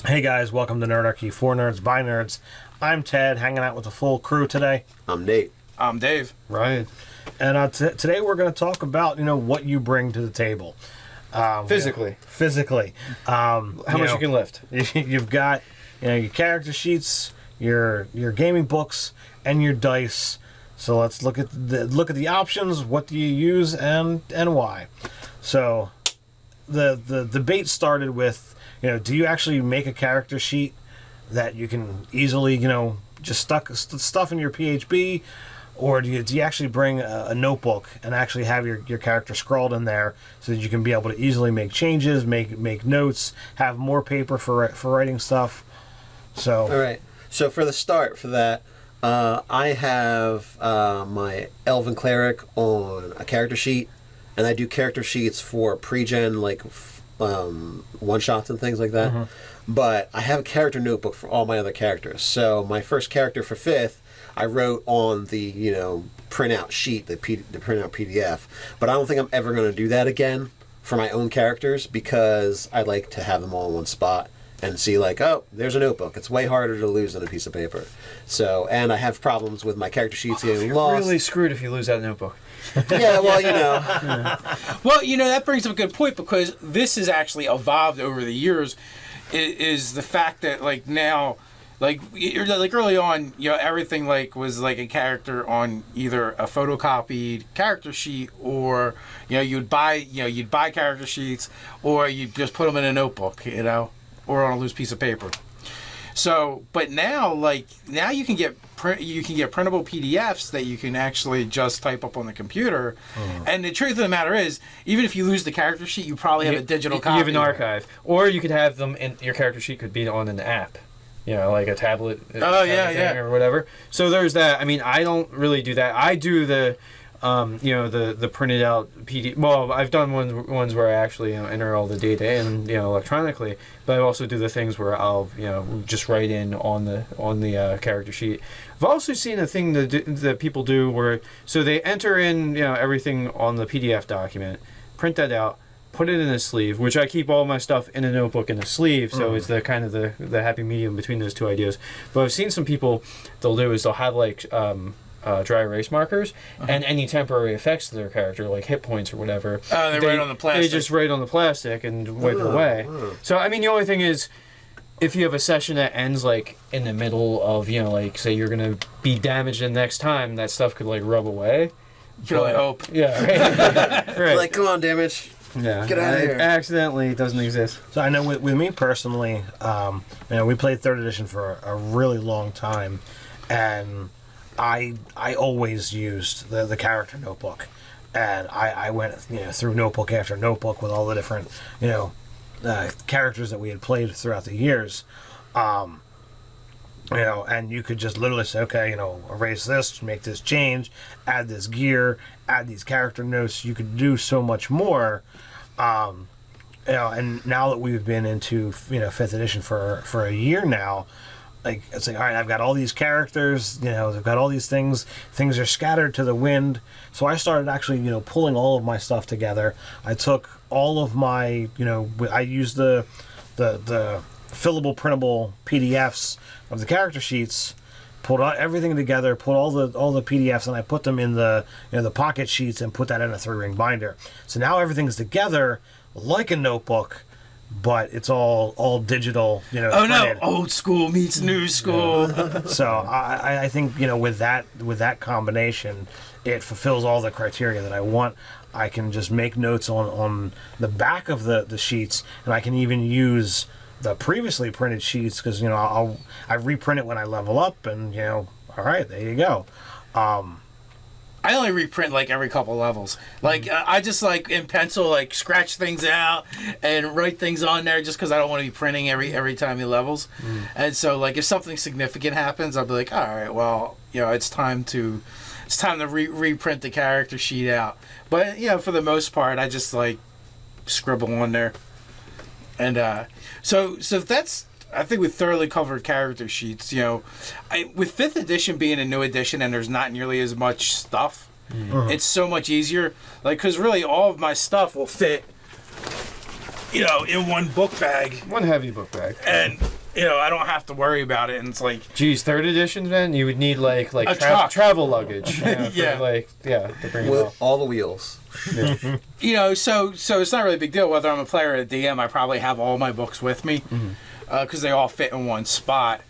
Hey guys, welcome to Nerdarchy, for nerds, by nerds. I'm Ted, hanging out with the full crew today. I'm Nate. I'm Dave. Ryan. And today we're going to talk about, what you bring to the table. Physically. How much you can lift. You've got, your character sheets, your gaming books, and your dice. So let's look at the options. What do you use and why? So the debate started with, do you actually make a character sheet that you can easily, just stuff in your PHB, or do you actually bring a notebook and actually have your character scrawled in there so that you can be able to easily make changes, make notes, have more paper for writing stuff? So all right. So for the start for that, I have my Elven Cleric on a character sheet, and I do character sheets for pre-gen, like one-shots and things like that. Mm-hmm. But I have a character notebook for all my other characters. So my first character for 5th, I wrote on the, printout sheet, the printout PDF. But I don't think I'm ever going to do that again for my own characters, because I like to have them all in one spot and see, there's a notebook. It's way harder to lose than a piece of paper. So, and I have problems with my character sheets getting You're lost. really screwed if you lose that notebook. Yeah, well, Well, that brings up a good point, because this has actually evolved over the years. Is the fact that now, early on, everything was a character on either a photocopied character sheet, or you'd buy character sheets, or you just put them in a notebook, or on a loose piece of paper. So, but now you can get printable PDFs that you can actually just type up on the computer. And the truth of the matter is, even if you lose the character sheet, you probably have a digital copy. You have an archive, or you could have them in your character sheet. Could be on an app, like a tablet. Or whatever. So there's that. I mean, I don't really do that. I do the printed out PDF. Well, I've done ones where I actually enter all the data in electronically, but I also do the things where I'll just write in on the character sheet. I've also seen a thing that people do where they enter in everything on the PDF document, print that out, put it in a sleeve, which I keep all my stuff in a notebook in a sleeve, so it's the kind of the happy medium between those two ideas. But I've seen some people, they'll have dry erase markers and any temporary effects to their character, like hit points or whatever. They write on the plastic. They just write on the plastic and wipe it away. So, I mean, the only thing is, if you have a session that ends, in the middle of, say you're going to be damaged the next time, that stuff could, rub away. You can only hope. Yeah, right. right. Come on, damage. Yeah. Get out of here. Accidentally, it doesn't exist. So I know with me personally, we played 3rd edition for a really long time, and I always used the character notebook, and I went through notebook after notebook with all the different characters that we had played throughout the years, and you could just literally say, okay, erase this, make this change, add this gear, add these character notes. You could do so much more, and now that we've been into 5th edition for a year now. It's all right, I've got all these characters, I've got all these things are scattered to the wind. So I started actually, pulling all of my stuff together. I took all of my, I used the fillable printable PDFs of the character sheets, pulled out everything together, put all the PDFs, and I put them in the the pocket sheets and put that in a 3-ring binder. So now everything's together like a notebook, but it's all digital, Oh printed. no! Old school meets new school. So I think with that combination, it fulfills all the criteria that I want. I can just make notes on the back of the sheets, and I can even use the previously printed sheets, because I reprint it when I level up, and all right, there you go. I only reprint every couple levels. I just in pencil scratch things out and write things on there, just because I don't want to be printing every time he levels. And so if something significant happens, I'll be like, all right, well it's time to reprint the character sheet out. But for the most part, I just scribble on there. And so that's, I think we thoroughly covered character sheets. With 5th edition being a new edition and there's not nearly as much stuff, it's so much easier. Because really all of my stuff will fit in one book bag, One heavy book bag. and I don't have to worry about it. And it's like, Geez, third edition, man, you would need like A truck. travel luggage. Yeah. To bring it With off. all the wheels. so it's not really a big deal whether I'm a player or a DM. I probably have all my books with me because they all fit in one spot.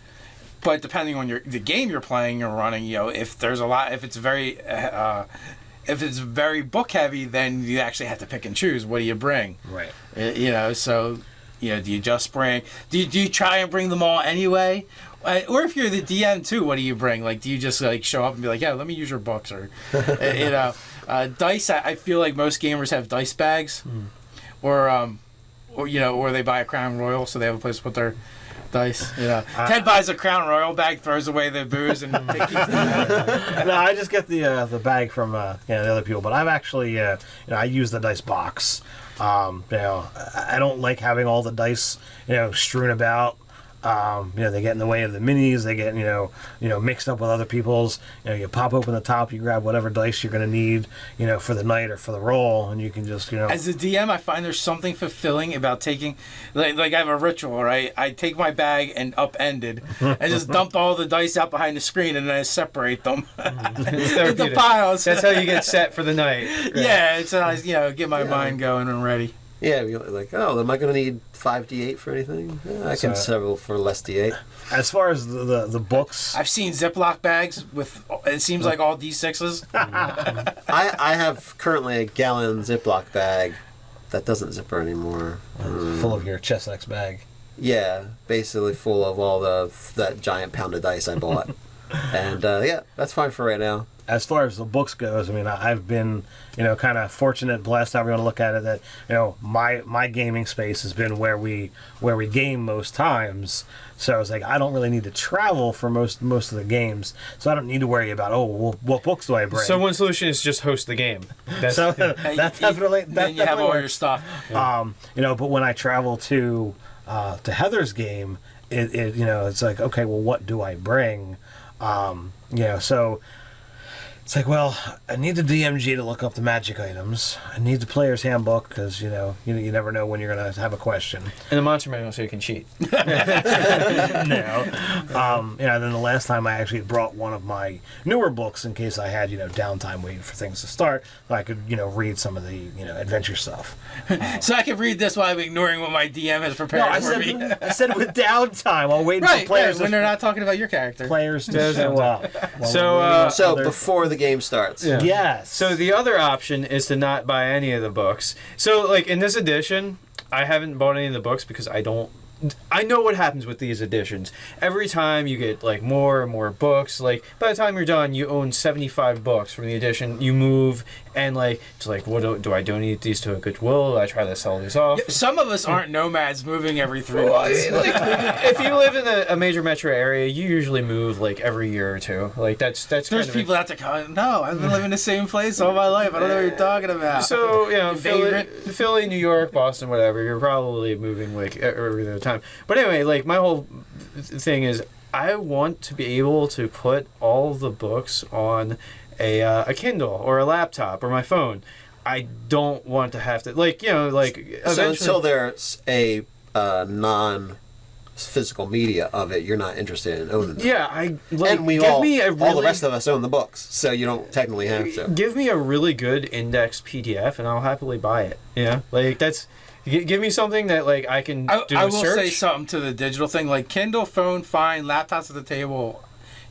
But depending on the game you're playing or running, if there's a lot, if it's very book heavy, then you actually have to pick and choose. What do you bring? Right. So do you just bring? Do you try and bring them all anyway? Or if you're the DM too, what do you bring? Like, do you just like show up and be like, yeah, let me use your books, or dice? I feel like most gamers have dice bags, or they buy a Crown Royal so they have a place to put their dice. Ted buys a Crown Royal bag, throws away the booze, and keeps No, I just get the bag from the other people. But I've actually I use the dice box. I don't like having all the dice strewn about. They get in the way of the minis. They get mixed up with other people's. You pop open the top, you grab whatever dice you're going to need, for the night or for the roll, and you can just As a DM, I find there's something fulfilling about taking, like I have a ritual, right? I take my bag and upended, and just dump all the dice out behind the screen, and then I separate them into piles. That's how you get set for the night. Right. Yeah, it's get my mind going and ready. Yeah, you're like, am I going to need 5d8 for anything? Yeah, I can settle for less d8. As far as the books, I've seen Ziploc bags with, it seems like all D6s. I have currently a gallon Ziploc bag that doesn't zipper anymore. full of your Chess X bag. Yeah, basically full of all that giant pound of dice I bought. And that's fine for right now. As far as the books goes, I mean, I've been, kind of fortunate, blessed, however you want to look at it, that, my gaming space has been where we game most times. So it's like, I don't really need to travel for most of the games. So I don't need to worry about, what books do I bring? So one solution is just host the game. That's definitely, then you have all your stuff. But when I travel to Heather's game, it's like, okay, well, what do I bring? So it's like, well, I need the DMG to look up the magic items. I need the player's handbook because, you never know when you're going to have a question. And the monster manual so you can cheat. No. Then the last time I actually brought one of my newer books in case I had, downtime waiting for things to start, so I could, read some of the, adventure stuff. So I can read this while I'm ignoring what my DM has prepared for me. I said with downtime while waiting for players. When they're not talking about your character. Players to show up. So before the game starts. Yeah. Yes. So the other option is to not buy any of the books. So like in this edition, I haven't bought any of the books because I know what happens with these editions. Every time you get like more and more books, like by the time you're done, you own 75 books from the edition. You move and like it's like, what do I donate these to a Goodwill? Do I try to sell these off? Some of us aren't nomads moving every 3 months. If you live in a major metro area, you usually move like every year or two. Like that's There's kind of people that have to come. No, I've been living in the same place all my life. I don't know what you're talking about. So favorite? Philly, New York, Boston, whatever. You're probably moving like every other time. But anyway, like my whole thing is, I want to be able to put all the books on a Kindle or a laptop or my phone. I don't want to have to So until there's a non-physical media of it, you're not interested in owning them. Yeah, and all the rest of us own the books, so you don't technically have to. Give me a really good index PDF, and I'll happily buy it. Yeah, like that's. Give me something that like I can do I a will search. say something to the digital thing, like Kindle, phone, fine, laptops at the table.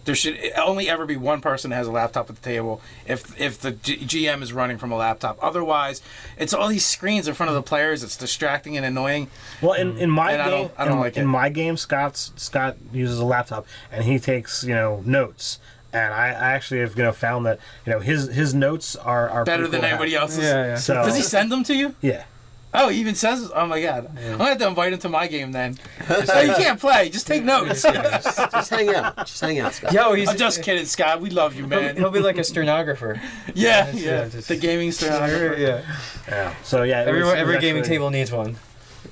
There should only ever be one person that has a laptop at the table if the GM is running from a laptop. Otherwise, it's all these screens in front of the players. It's distracting and annoying. Well, in my game, I don't like it. In my game, Scott uses a laptop and he takes notes. And I actually have found that his notes are better than cool anybody else's. Yeah. So, Does he send them to you? Yeah. Oh, he even says, "Oh my God, I'm gonna have to invite him to my game then." So you can't play, just take notes. Just hang out. Just hang out, Scott. I'm just kidding, Scott. We love you, man. He'll be like a stenographer. Yeah. The gaming stenographer. Yeah. So yeah, Every gaming table needs one.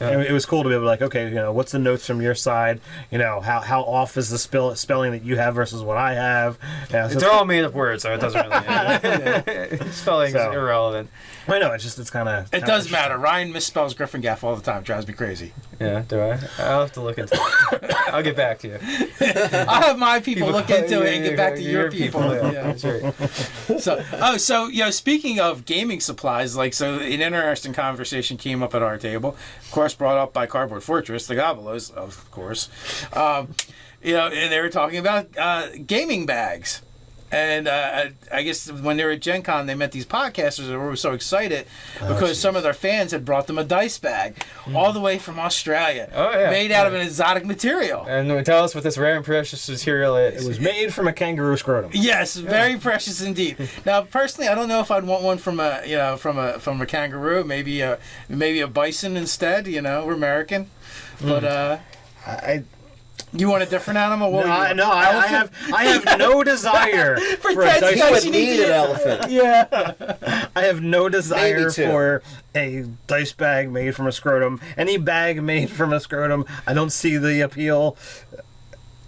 It was cool to be able to like, okay, what's the notes from your side? How off is the spelling that you have versus what I have? Yeah, so they're all made up words, so it doesn't really. Spelling's irrelevant. I know it's kind of. It does matter. Ryan misspells Griffin Gaff all the time. Drives me crazy. Yeah, do I? I'll have to look into it. I'll get back to you. I'll have my people look into it and get back to your people. Yeah, that's right. So speaking of gaming supplies, like, so an interesting conversation came up at our table, of course, brought up by Cardboard Fortress, the Gobelos, of course. And they were talking about gaming bags. And I guess when they were at Gen Con, they met these podcasters that were so excited because some of their fans had brought them a dice bag all the way from Australia, made out of an exotic material. And tell us what this rare and precious material is. It was made from a kangaroo scrotum. Yes, very precious indeed. Now, personally, I don't know if I'd want one from a kangaroo. Maybe a bison instead. We're American, but You want a different animal? I have no desire for a dice. You would need an elephant. Yeah. I have no desire for a dice bag made from a scrotum. Any bag made from a scrotum, I don't see the appeal.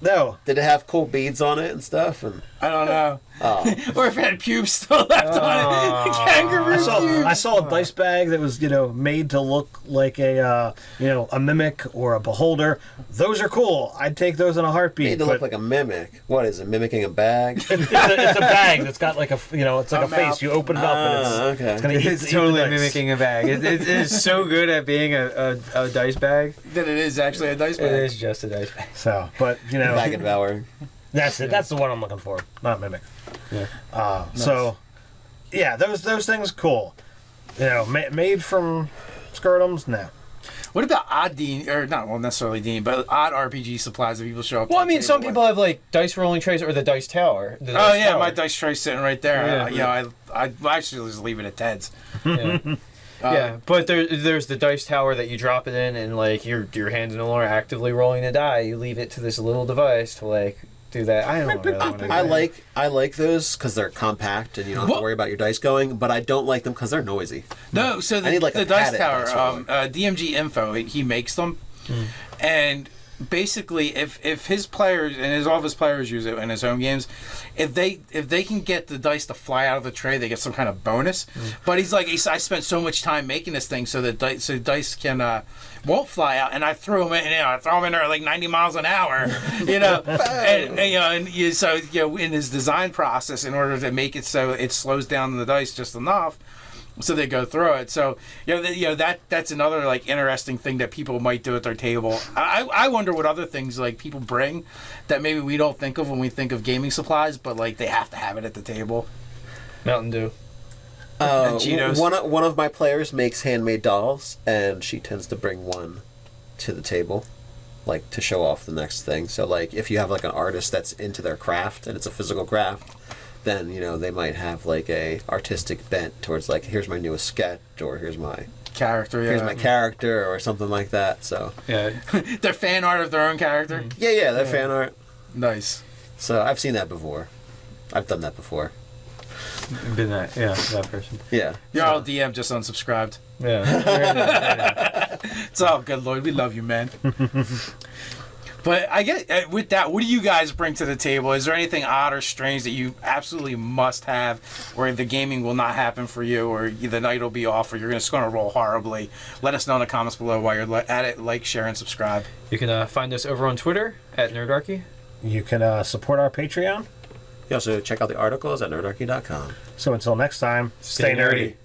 No. Did it have cool beads on it and stuff? I don't know. Oh. Or if it had pubes still left on it. Kangaroo pubes. I saw a dice bag that was, made to look like a mimic or a beholder. Those are cool. I'd take those in a heartbeat. Made to look like a mimic. What is it? Mimicking a bag? It's a bag that's got like it's like a face. You open it up and okay. it's gonna eat It's totally mimicking a bag. It is so good at being a dice bag. That it is actually a dice bag. It is just a dice bag. So, but Bag and devouring. That's it. That's the one I'm looking for, not mimic. Yeah. Nice. So, yeah, those things cool. Made from scrotums. No. What about odd D, or not necessarily D, but odd RPG supplies that people show up? Well, I mean, some people have like dice rolling trays or the dice tower. My dice tray's sitting right there. Yeah. I actually just leave it at Ted's. Yeah. Yeah, but there's the dice tower that you drop it in, and like your hands no longer actively rolling the die. You leave it to this little device to like do that. I don't really want to. I like those because they're compact and you don't have to worry about your dice going. But I don't like them because they're noisy. No, so the dice tower, DMG Info, he makes them, and basically, if his players and all of his players use it in his home games, if they can get the dice to fly out of the tray, they get some kind of bonus. But he's like, I spent so much time making this thing so that dice can won't fly out, and I threw them in. I throw them in there at like 90 miles an hour, so in his design process, in order to make it so it slows down the dice just enough. So they go through it. So that's another like interesting thing that people might do at their table. I wonder what other things like people bring that maybe we don't think of when we think of gaming supplies, but like they have to have it at the table. Mountain Dew. And Cheetos. One of my players makes handmade dolls, and she tends to bring one to the table, like to show off the next thing. So like if you have like an artist that's into their craft and it's a physical craft, then they might have like a artistic bent towards like, here's my newest sketch, or here's my character, here's my character, or something like that. So yeah, they're fan art of their own character. Yeah, they're fan art. Nice. So I've seen that before. I've done that before. Been that person. Yeah. You're all DM just unsubscribed. Yeah. It's all good, Lloyd. We love you, man. But I get with that. What do you guys bring to the table? Is there anything odd or strange that you absolutely must have, or the gaming will not happen for you, or the night will be off, or you're just going to roll horribly? Let us know in the comments below while you're at it. Like, share, and subscribe. You can find us over on Twitter at Nerdarchy. You can support our Patreon. You also check out the articles at nerdarchy.com. So until next time, stay nerdy.